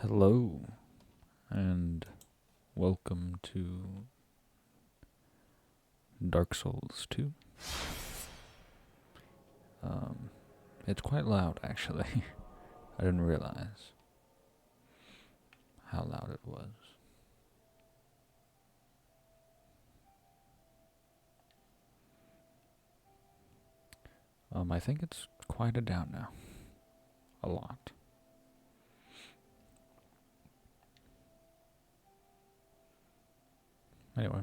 Hello, and welcome to Dark Souls 2. It's quite loud, actually. I didn't realize how loud it was. I think it's quieted down now. A lot. Anyway.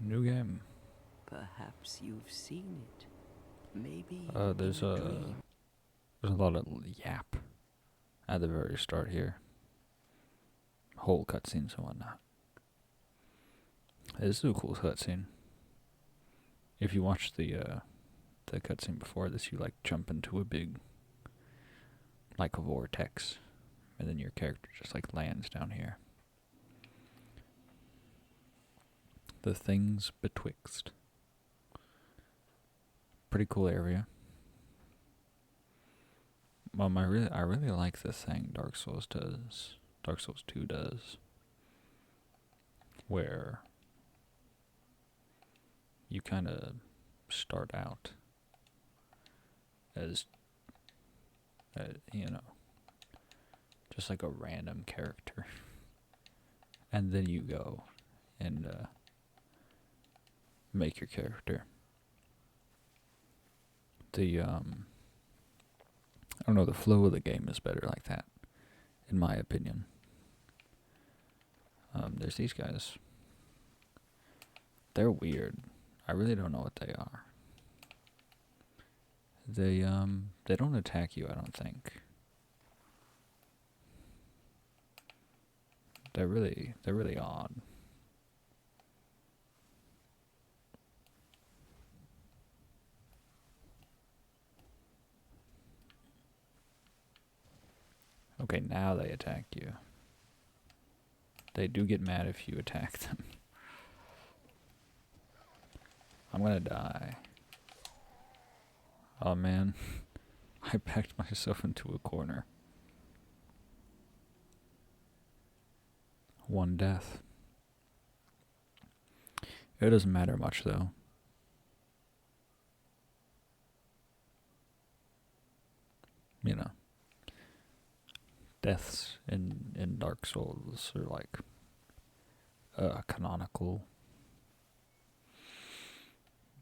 New game. Perhaps you've seen it. Maybe There's in a a dream. there's a lot of yap at the very start here. Whole cutscenes and whatnot. This is a cool cutscene. If you watch the cutscene before this, you like jump into a big, like a vortex, and then your character just like lands down here. The Things Betwixt. Pretty cool area. I really like this thing Dark Souls 2 does, where you kind of start out as, you know, just like a random character, and then you go and make your character. I don't know, the flow of the game is better like that, in my opinion. There's these guys. They're weird. I really don't know what they are. They don't attack you, I don't think. They're really odd. Okay, now they attack you. They do get mad if you attack them. I'm gonna die. Oh man. I backed myself into a corner. One death. It doesn't matter much though. You know. Deaths in Dark Souls are like canonical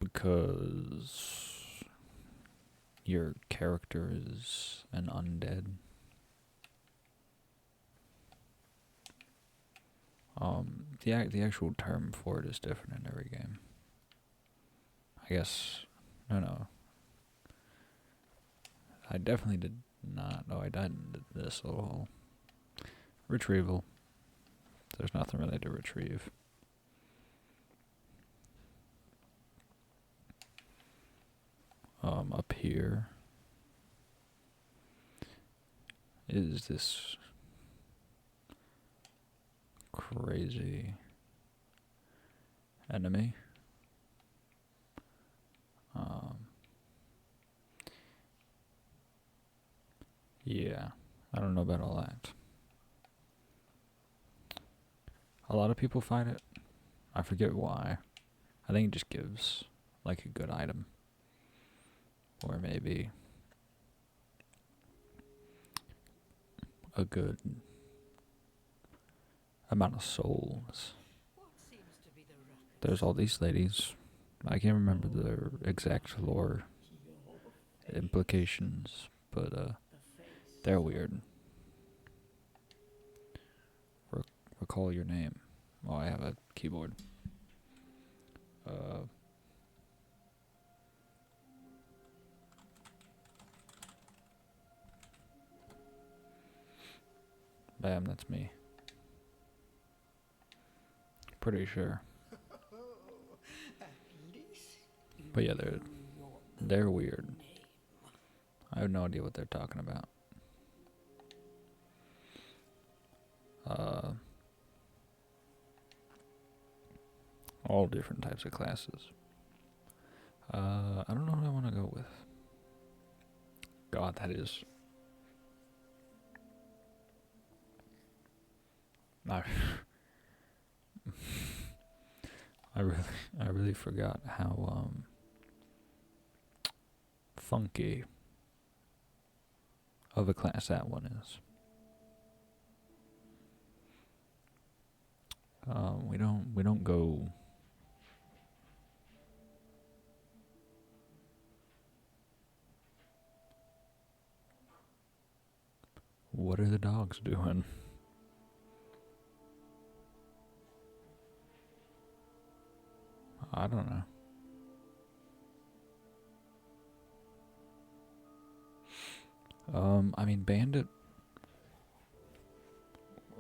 because your character is an undead. The actual term for it is different in every game. I guess no. I definitely did not. No, I didn't. This little retrieval. There's nothing really to retrieve. Up here is this crazy enemy. Yeah, I don't know about all that. A lot of people fight it. I forget why. I think it just gives like a good item. Or maybe a good amount of souls. There's all these ladies. I can't remember their exact lore implications, but they're weird. Recall your name. Oh, I have a keyboard. Bam, that's me. Pretty sure. But yeah, they're weird. I have no idea what they're talking about. All different types of classes. I don't know what I want to go with. god, that is. I, I really forgot how funky of a class that one is. We don't go. What are the dogs doing? I don't know. I mean, Bandit.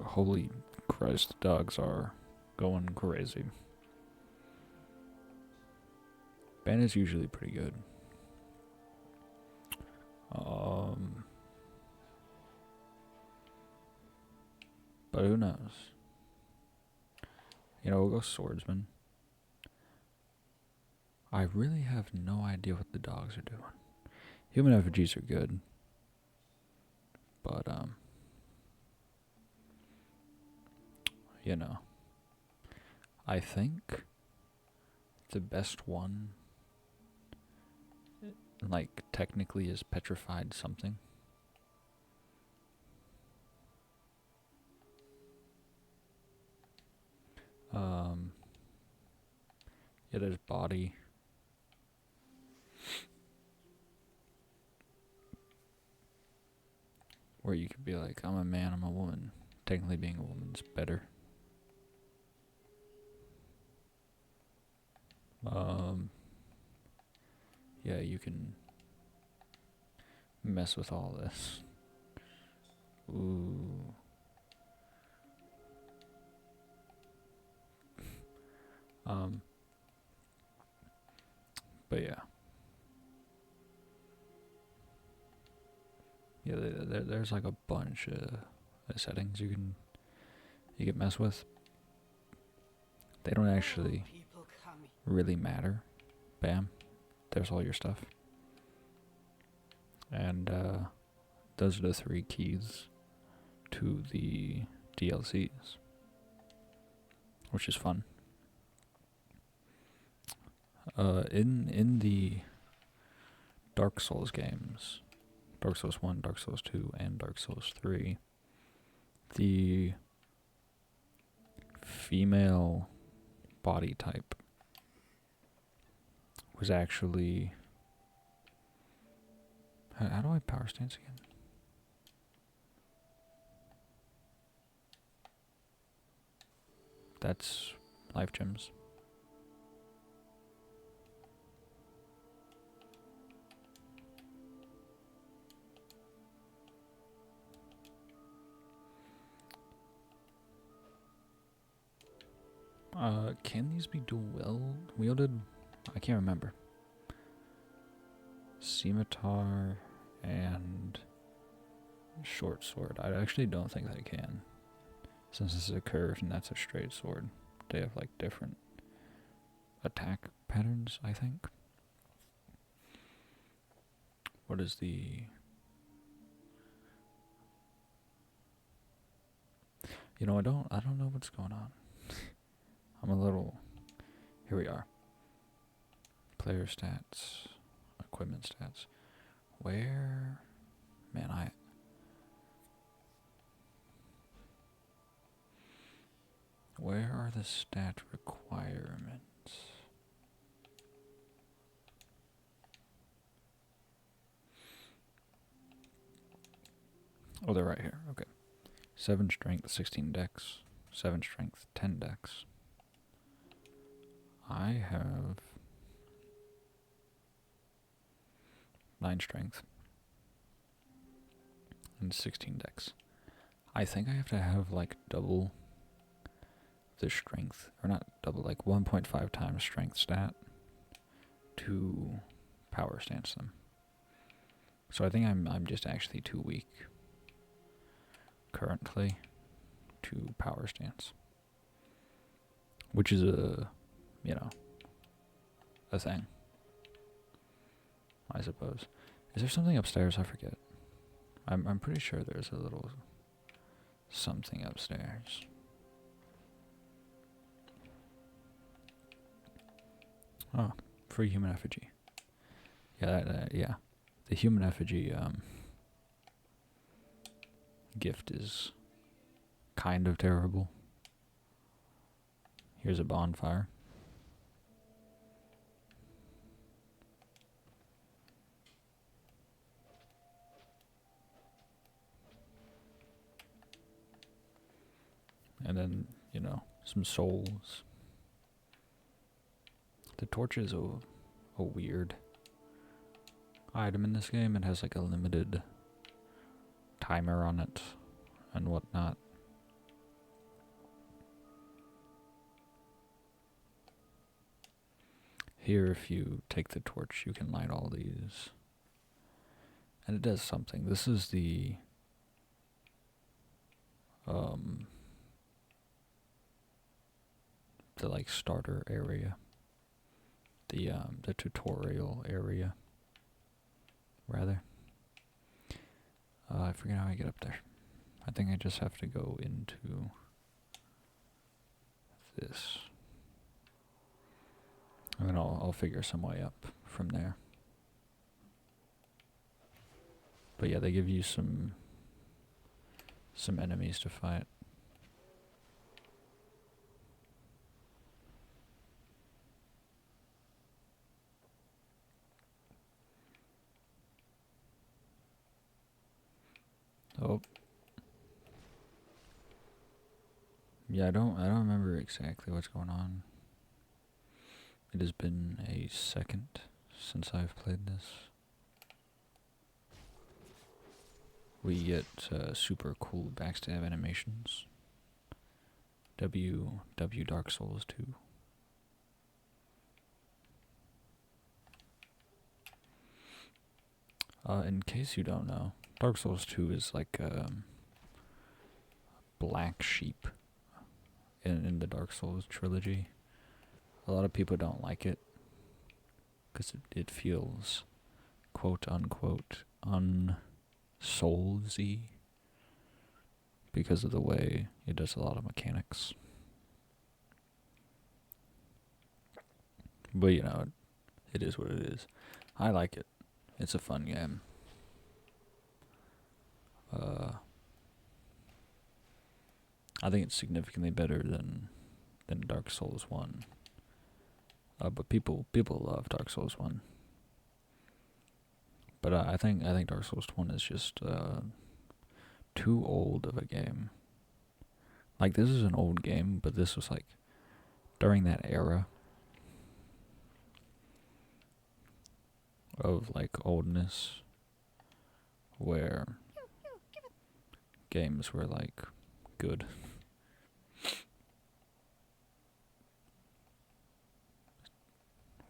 Holy Christ, the dogs are going crazy. Bandit's usually pretty good. But who knows? We'll go swordsman. I really have no idea what the dogs are doing. Human effigies are good. But, I think the best one, like, technically is petrified something. Yeah, there's body. Where you could be like, I'm a man, I'm a woman. Technically being a woman's better. Yeah, you can mess with all this. Ooh. But yeah. Yeah, there's like a bunch of settings you can mess with. They don't actually really matter. Bam, there's all your stuff. And those are the 3 keys to the DLCs, which is fun. In the Dark Souls games, Dark Souls 1, Dark Souls 2, and Dark Souls 3, the female body type was actually... How do I power stance again? That's life gems. Can these be dual wielded? I can't remember. Scimitar and short sword. I actually don't think they can. Since this is a curved and that's a straight sword. They have like different attack patterns, I think. What is the... I don't know what's going on. I'm a little... Here we are. Player stats. Equipment stats. Where... Man, Where are the stat requirements? Oh, they're right here. Okay. 7 strength, 16 dex. 7 strength, 10 dex. I have 9 strength and 16 dex. I think I have to have like double the strength, or not double, like 1.5 times strength stat to power stance them. So I think I'm just actually too weak currently to power stance, which is a thing, I suppose. Is there something upstairs? I forget. I'm pretty sure there's a little something upstairs. Oh, free human effigy. Yeah, yeah. The human effigy gift is kind of terrible. Here's a bonfire. And then, you know, some souls. The torch is a weird item in this game. It has like a limited timer on it and whatnot. Here, if you take the torch, you can light all these. And it does something. This is the like starter area. The tutorial area, rather. I forget how I get up there. I think I just have to go into this. And then I'll figure some way up from there. But yeah, they give you some enemies to fight. Oh. Yeah, I don't remember exactly what's going on. It has been a second since I've played this. We get super cool backstab animations. W Dark Souls 2. In case you don't know, Dark Souls 2 is like black sheep in the Dark Souls trilogy. A lot of people don't like it because it feels quote unquote unsoulsy because of the way it does a lot of mechanics. But you know, it is what it is. I like it. It's a fun game. I think it's significantly better than Dark Souls 1. But people love Dark Souls 1. But I think Dark Souls 1 is just too old of a game. Like, this is an old game, but this was like during that era of like oldness where games were like good.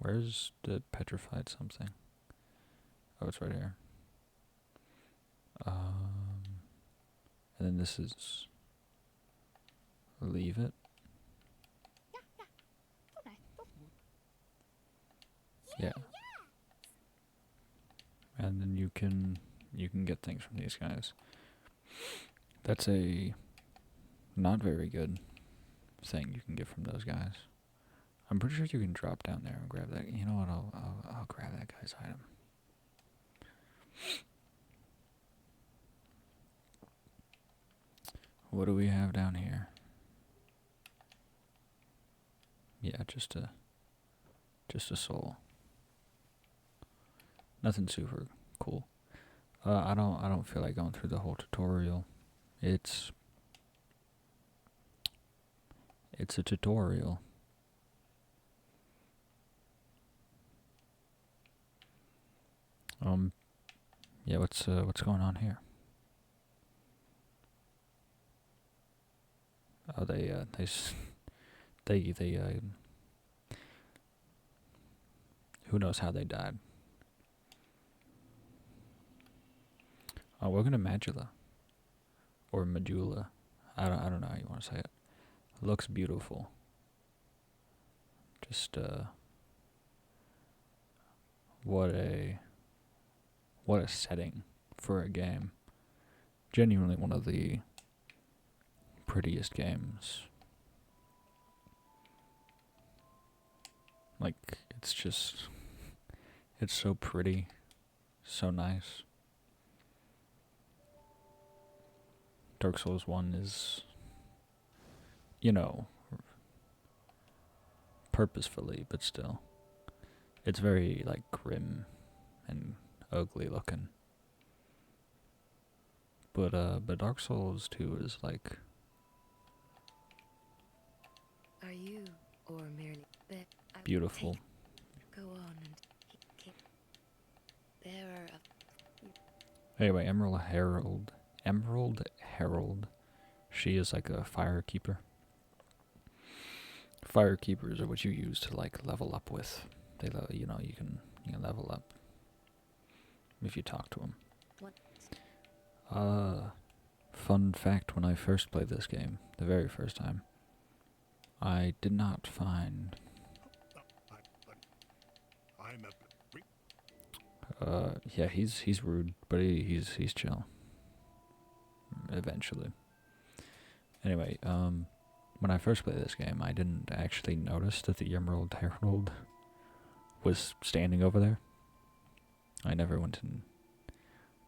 Where's the petrified something? Oh, it's right here. And then this is leave it. Yeah. And then you can get things from these guys. That's a not very good thing you can get from those guys. I'm pretty sure you can drop down there and grab that. You know what? I'll grab that guy's item. What do we have down here? Yeah, just a soul. Nothing super cool. I don't feel like going through the whole tutorial. It's a tutorial. Yeah, what's going on here? Oh, they who knows how they died. Oh, welcome to Majula. Or Majula. I don't know how you want to say it. Looks beautiful. Just what a what a setting for a game. Genuinely one of the prettiest games. Like, it's just, it's so pretty, so nice. Dark Souls 1 is, you know, purposefully, but still. It's very, like, grim and ugly looking. But Dark Souls 2 is, like... Are you, or merely... beautiful. Go on and... Bearer of... Anyway, Emerald Herald. She is like a fire keeper. Fire keepers are what you use to like level up with. They, you can level up if you talk to them. What? Fun fact: when I first played this game, the very first time, I did not find. Yeah, he's rude, but he's chill. Eventually. Anyway, when I first played this game, I didn't actually notice that the Emerald Herald was standing over there. I never went and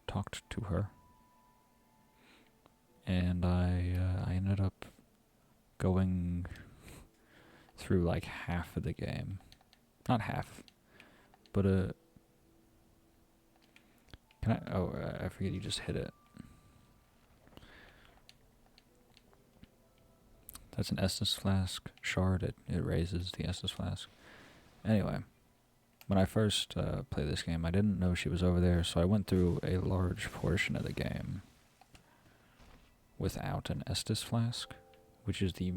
talked to her. And I ended up going through like half of the game. Not half, but I forget you just hit it. That's an Estus Flask shard. It raises the Estus Flask. Anyway, when I first played this game, I didn't know she was over there, so I went through a large portion of the game without an Estus Flask, which is the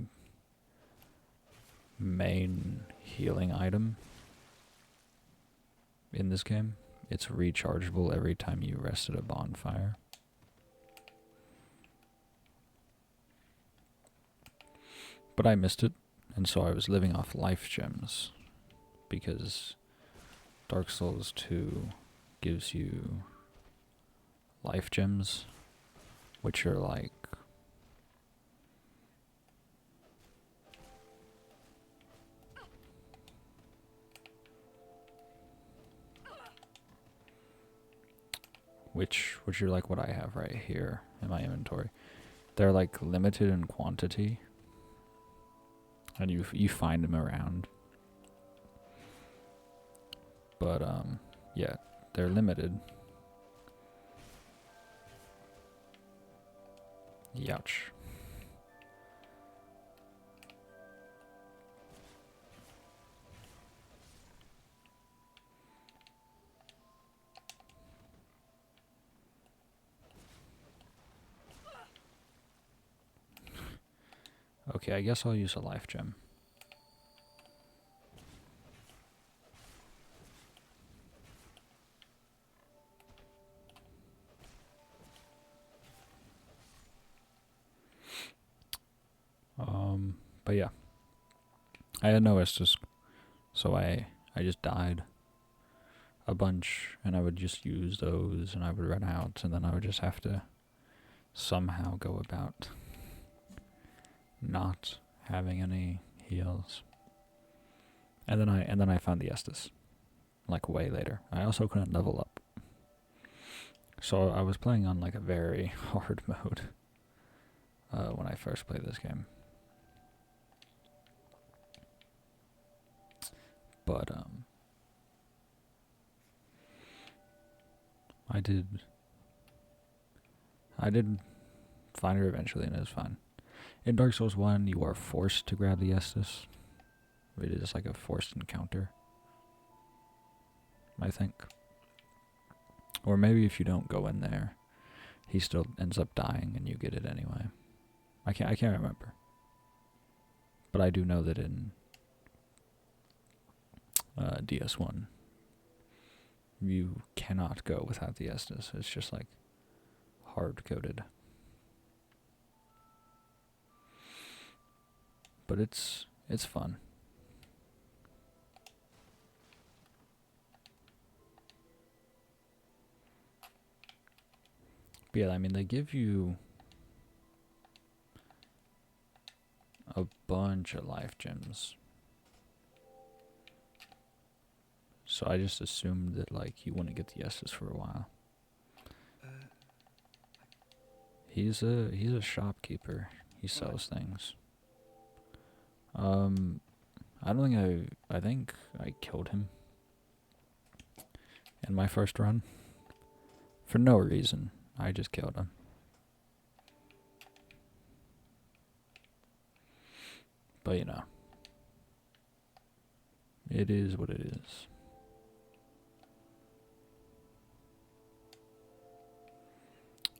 main healing item in this game. It's rechargeable every time you rest at a bonfire. But I missed it, and so I was living off life gems, because Dark Souls 2 gives you life gems, which are like... which are like what I have right here in my inventory. They're like limited in quantity, and you find them around. But yeah, they're limited. Youch. Okay, I guess I'll use a life gem. But yeah, I had no Estus, so I just died a bunch, and I would just use those, and I would run out, and then I would just have to somehow go about not having any heals. And then I found the Estus, like way later. I also couldn't level up, so I was playing on like a very hard mode when I first played this game. But I did find her eventually, and it was fine. In Dark Souls 1, you are forced to grab the Estus. It is like a forced encounter, I think. Or maybe if you don't go in there, he still ends up dying and you get it anyway. I can't remember. But I do know that in DS1, you cannot go without the Estus. It's just like hard-coded. But it's fun. But yeah, I mean, they give you a bunch of life gems. So I just assumed that, like, you wouldn't get the S's for a while. He's a shopkeeper. He sells things. I don't think I think I killed him in my first run. For no reason. I just killed him. But you know. It is what it is.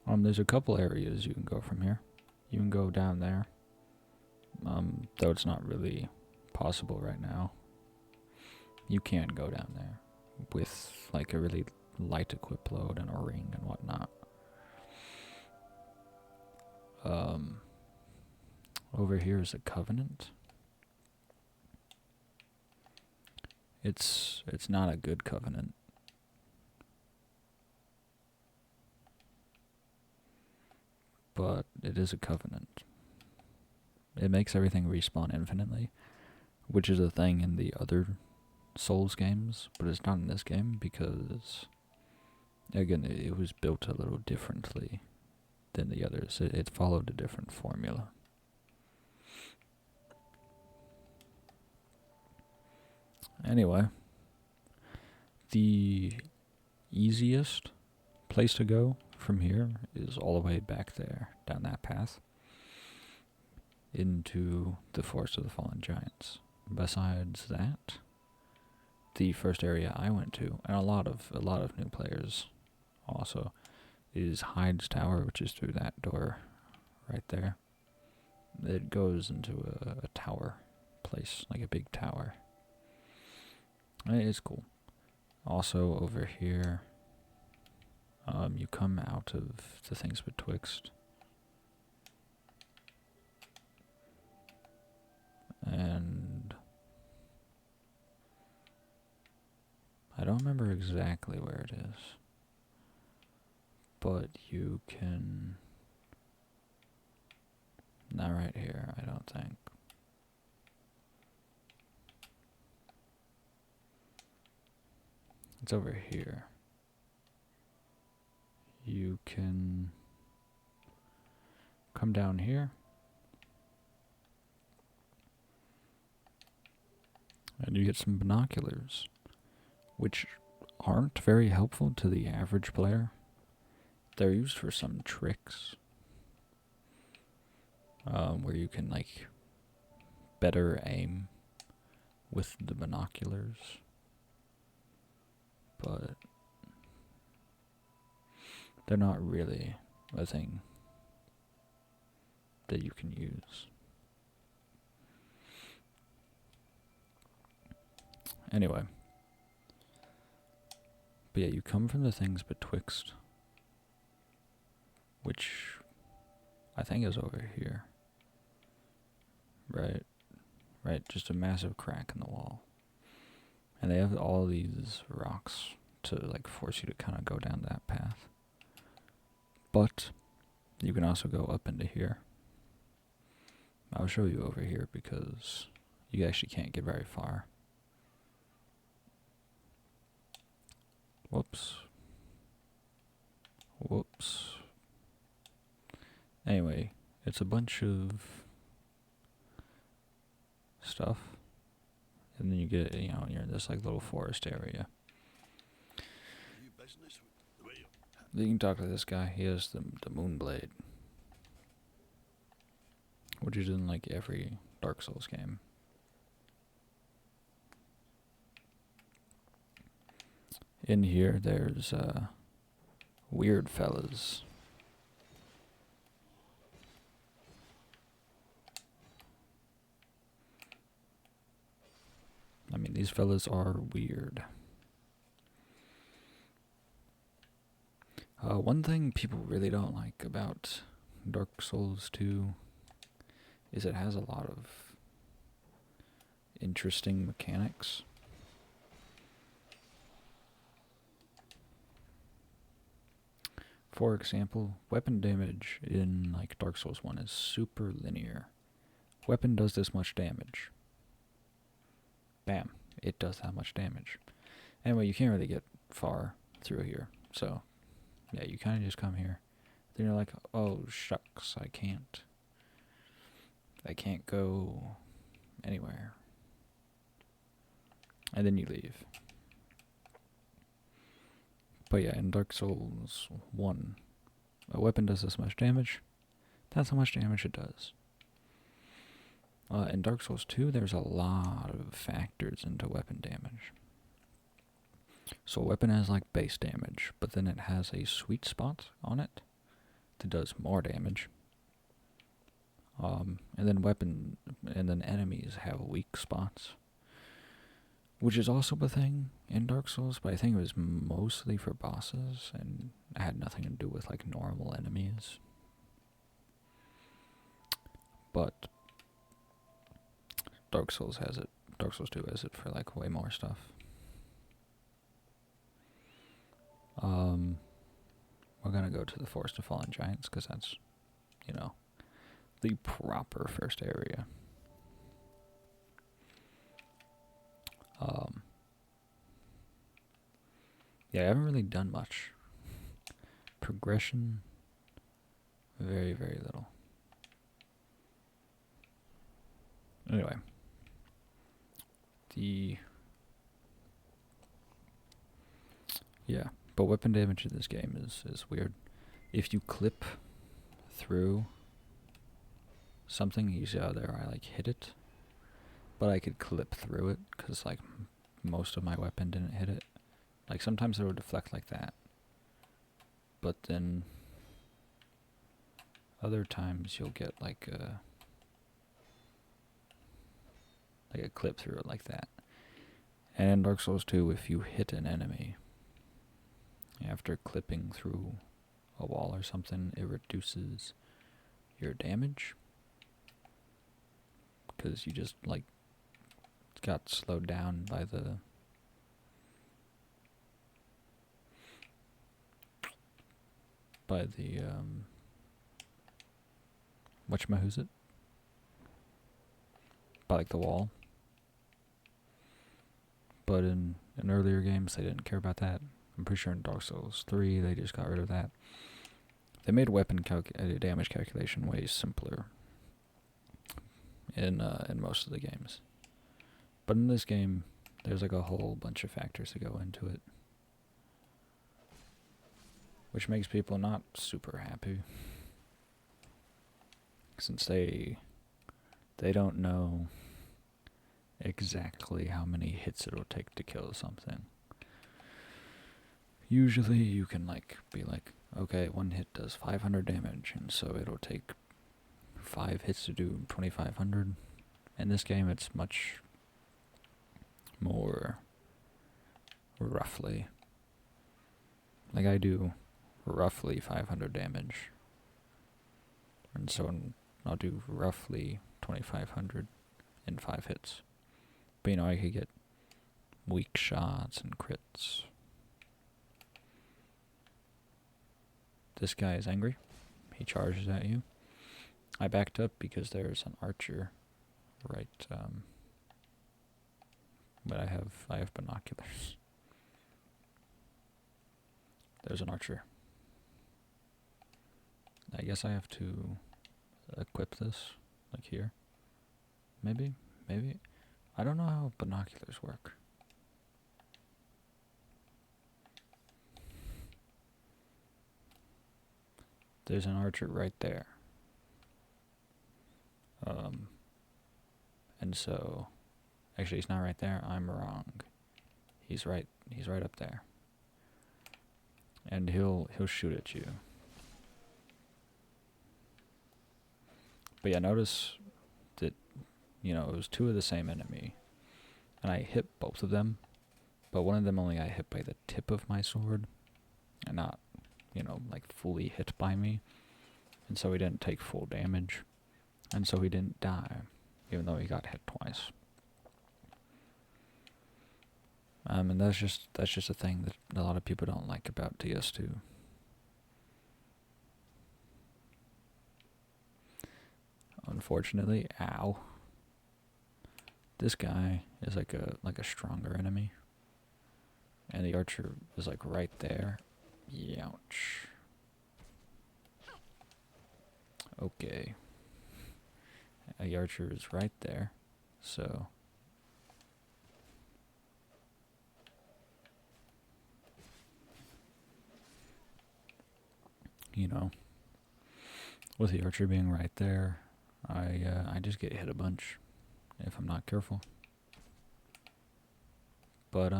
There's a couple areas you can go from here. You can go down there. Though it's not really possible right now. You can go down there with like a really light equip load and a ring and whatnot. Over here is a covenant. It's not a good covenant. But it is a covenant. It makes everything respawn infinitely, which is a thing in the other Souls games, but it's not in this game because, again, it was built a little differently than the others. It followed a different formula. Anyway, the easiest place to go from here is all the way back there, down that path, into the Forest of the Fallen Giants. Besides that, the first area I went to, and a lot of new players also, is Hyde's Tower, which is through that door right there. It goes into a tower place, like a big tower. It's cool. Also over here, you come out of the Things Betwixt, and I don't remember exactly where it is, but you can, not right here, I don't think. It's over here. You can come down here, and you get some binoculars, which aren't very helpful to the average player. They're used for some tricks, where you can, like, better aim with the binoculars, but they're not really a thing that you can use. Anyway. But yeah, you come from the Things Betwixt, which I think is over here. Right, just a massive crack in the wall. And they have all these rocks to, like, force you to kind of go down that path. But you can also go up into here. I'll show you over here because you actually can't get very far. Whoops. Anyway, it's a bunch of stuff. And then you get, you're in this, like, little forest area. Then you can talk to this guy. He has the Moonblade, which is in, like, every Dark Souls game. In here, there's weird fellas. I mean, these fellas are weird. One thing people really don't like about Dark Souls 2 is it has a lot of interesting mechanics. For example, weapon damage in like Dark Souls 1 is super linear. Weapon does this much damage. Bam, it does that much damage. Anyway, you can't really get far through here, so yeah, you kind of just come here. Then you're like, oh shucks, I can't go anywhere. And then you leave. But yeah, in Dark Souls 1, a weapon does this much damage. That's how much damage it does. In Dark Souls 2, there's a lot of factors into weapon damage. So a weapon has like base damage, but then it has a sweet spot on it that does more damage. And then enemies have weak spots, which is also a thing in Dark Souls, but I think it was mostly for bosses and had nothing to do with like normal enemies. But Dark Souls 2 has it for like way more stuff. We're gonna go to the Forest of Fallen Giants, because that's, the proper first area. Yeah, I haven't really done much. Progression, very, very little. Anyway. Yeah, but weapon damage in this game is weird. If you clip through something, you see how there I like hit it, but I could clip through it because like most of my weapon didn't hit it. Like sometimes it would deflect like that, but then other times you'll get like a clip through it like that. And in Dark Souls 2, if you hit an enemy after clipping through a wall or something, it reduces your damage, because you just like got slowed down by the whatchamahoosit? By like the wall. But in earlier games, they didn't care about that. I'm pretty sure in Dark Souls 3, they just got rid of that. They made weapon damage calculation way simpler in most of the games. But in this game, there's like a whole bunch of factors that go into it, which makes people not super happy, since they don't know exactly how many hits it'll take to kill something. Usually you can like be like, okay, one hit does 500 damage, and so it'll take 5 hits to do 2,500. In this game, it's much more roughly. Like I do roughly 500 damage, and so I'll do roughly 2,500 in 5 hits. But I could get weak shots and crits. This guy is angry. He charges at you. I backed up because there's an archer right, but I have binoculars. There's an archer. I guess I have to equip this, like here. Maybe. I don't know how binoculars work. There's an archer right there. And so, actually he's not right there, I'm wrong. He's right up there. And he'll shoot at you. But yeah, notice that, it was 2 of the same enemy. And I hit both of them, but one of them only got hit by the tip of my sword, and not, like fully hit by me. And so he didn't take full damage. And so he didn't die, even though he got hit twice. And that's just a thing that a lot of people don't like about DS2. Unfortunately, ow. This guy is like a stronger enemy. And the archer is like right there. Youch. Okay. The archer is right there. So you know, with the archer being right there, I just get hit a bunch if I'm not careful. But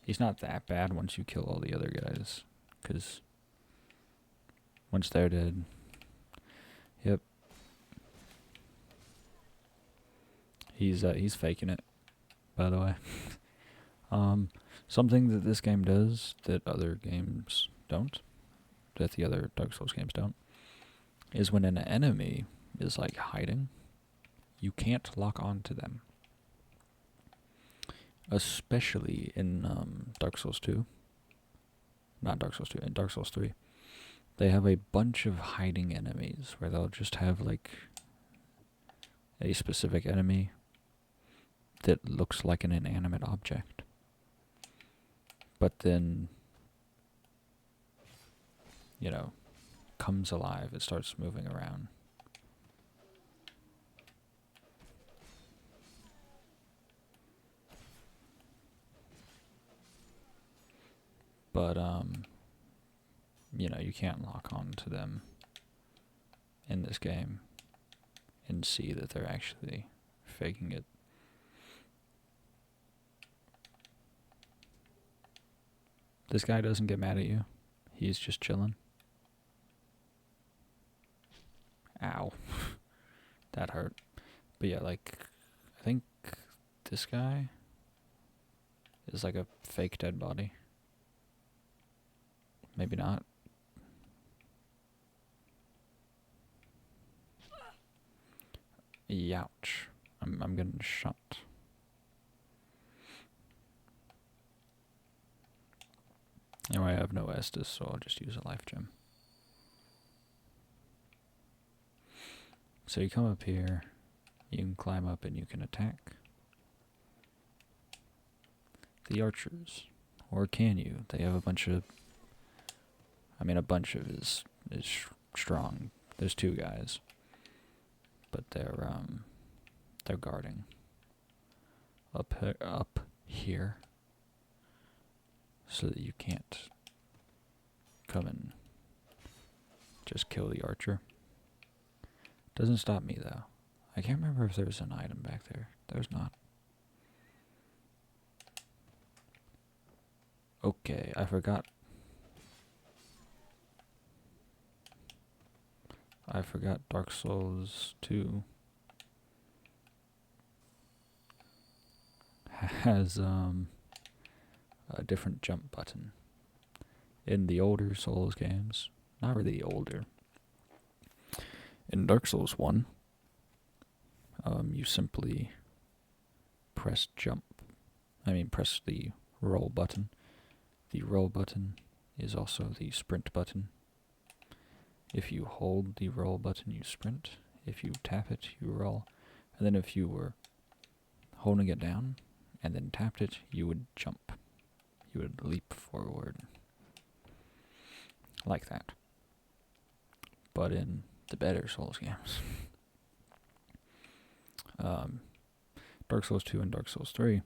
he's not that bad once you kill all the other guys, 'cause once they're dead, yep, he's faking it. By the way, something that this game does that other games don't, that the other Dark Souls games don't, is when an enemy is like hiding, you can't lock on to them. Especially in Dark Souls 2. Not Dark Souls 2, in Dark Souls 3. They have a bunch of hiding enemies where they'll just have like a specific enemy that looks like an inanimate object. But then, you know, comes alive, it starts moving around. But, you know, you can't lock on to them in this game and see that they're actually faking it. This guy doesn't get mad at you. He's just chilling. Ow. That hurt. But yeah, like, I think this guy is like a fake dead body. Maybe not. Youch. I'm getting shot. Anyway, I have no Estus, so I'll just use a life gem. So you come up here, you can climb up and you can attack the archers. Or can you? They have a bunch of... I mean, a bunch of is strong. There's two guys. But they're guarding up here, so that you can't come and just kill the archer. Doesn't stop me though. I can't remember if there's an item back there. There's not. Okay, I forgot. Dark Souls 2 has a different jump button. In the older Souls games, not really older. In Dark Souls 1, you simply press jump. Press the roll button. The roll button is also the sprint button. If you hold the roll button, you sprint. If you tap it, you roll. And then if you were holding it down and then tapped it, you would jump. You would leap forward. Like that. But in the better Souls games, Dark Souls 2 and Dark Souls 3,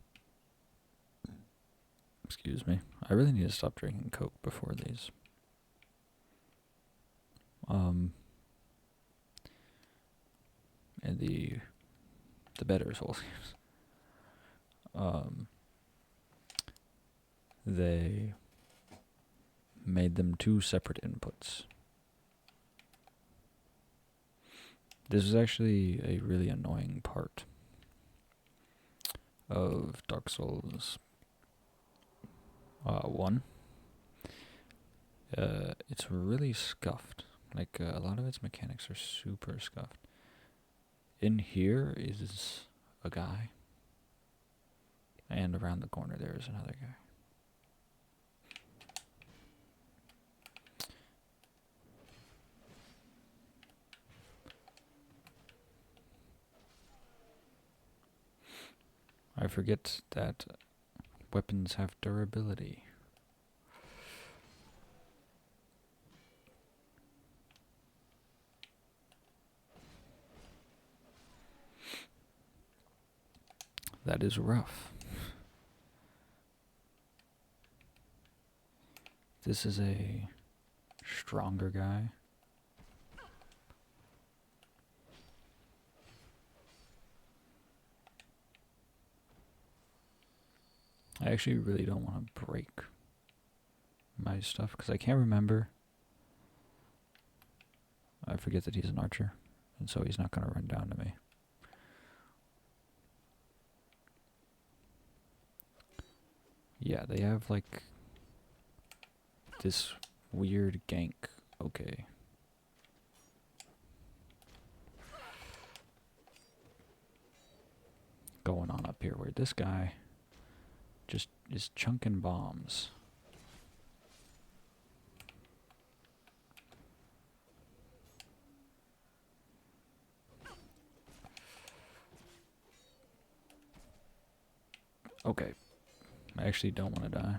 excuse me, I really need to stop drinking Coke before these. And the better Souls games, they made them two separate inputs. This is actually a really annoying part of Dark Souls 1. It's really scuffed. Like, a lot of its mechanics are super scuffed. In here is a guy, and around the corner there is another guy. I forget that weapons have durability. That is rough. This is a stronger guy. I actually really don't want to break my stuff because I can't remember. I forget that he's an archer, and so he's not going to run down to me. Yeah, they have like this weird gank. Okay. Going on up here where this guy just is chunking bombs. Okay. I actually don't want to die.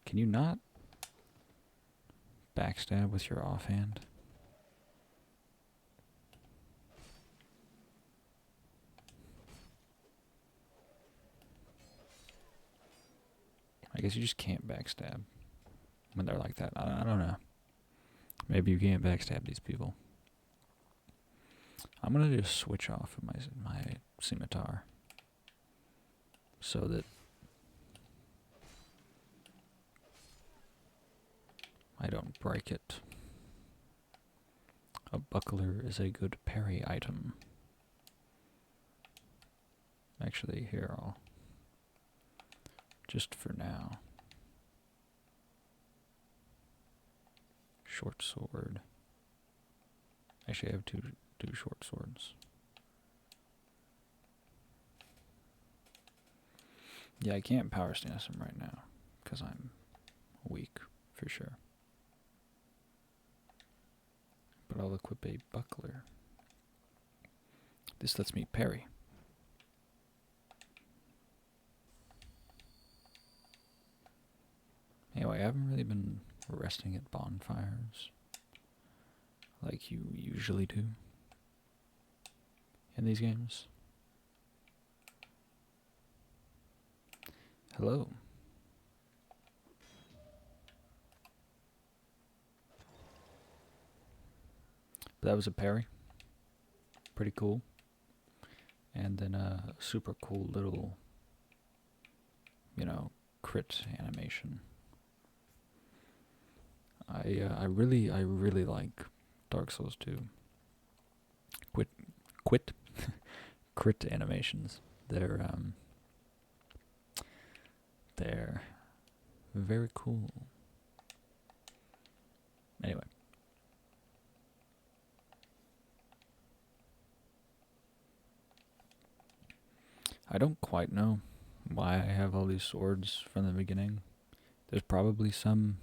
Can you not backstab with your offhand? I guess you just can't backstab when they're like that. I don't know. Maybe you can't backstab these people. I'm gonna just switch off of my scimitar so that I don't break it. A buckler is a good parry item. Actually, here I'll just for now. Short sword. Actually, I have two short swords. Yeah, I can't power stance him right now because I'm weak for sure. But I'll equip a buckler. This lets me parry. Anyway, I haven't really been resting at bonfires like you usually do in these games. Hello. But that was a parry. Pretty cool. And then a super cool little, crit animation. I really like Dark Souls 2. Crit animations. They're very cool. Anyway. I don't quite know why I have all these swords from the beginning. There's probably some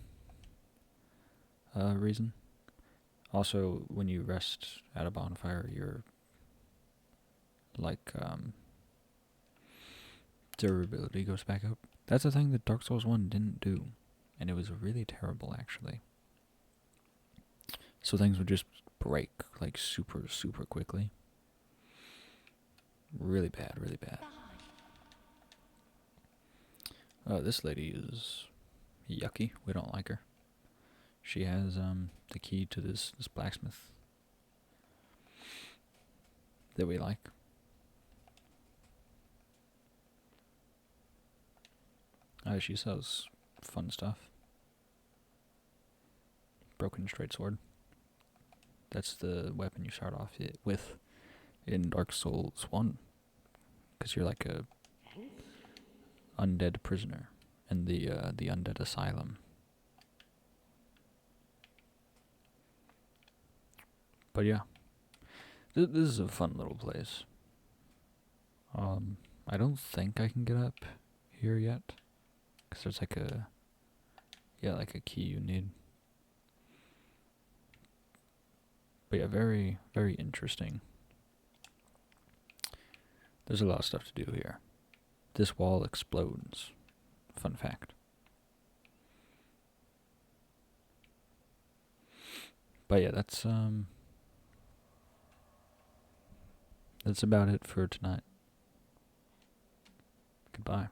reason. Also, when you rest at a bonfire, your durability goes back up. That's a thing that Dark Souls 1 didn't do, and it was really terrible actually. So things would just break like super quickly. Really bad, really bad. This lady is yucky. We don't like her. She has the key to this blacksmith that we like. She sells fun stuff. Broken straight sword. That's the weapon you start off with in Dark Souls 1. Because you're like a undead prisoner in the undead asylum. But yeah, this is a fun little place. I don't think I can get up here yet, because there's like a Yeah, like a key you need. But yeah, very, very interesting. There's a lot of stuff to do here. This wall explodes. Fun fact. But yeah, that's about it for tonight. Goodbye.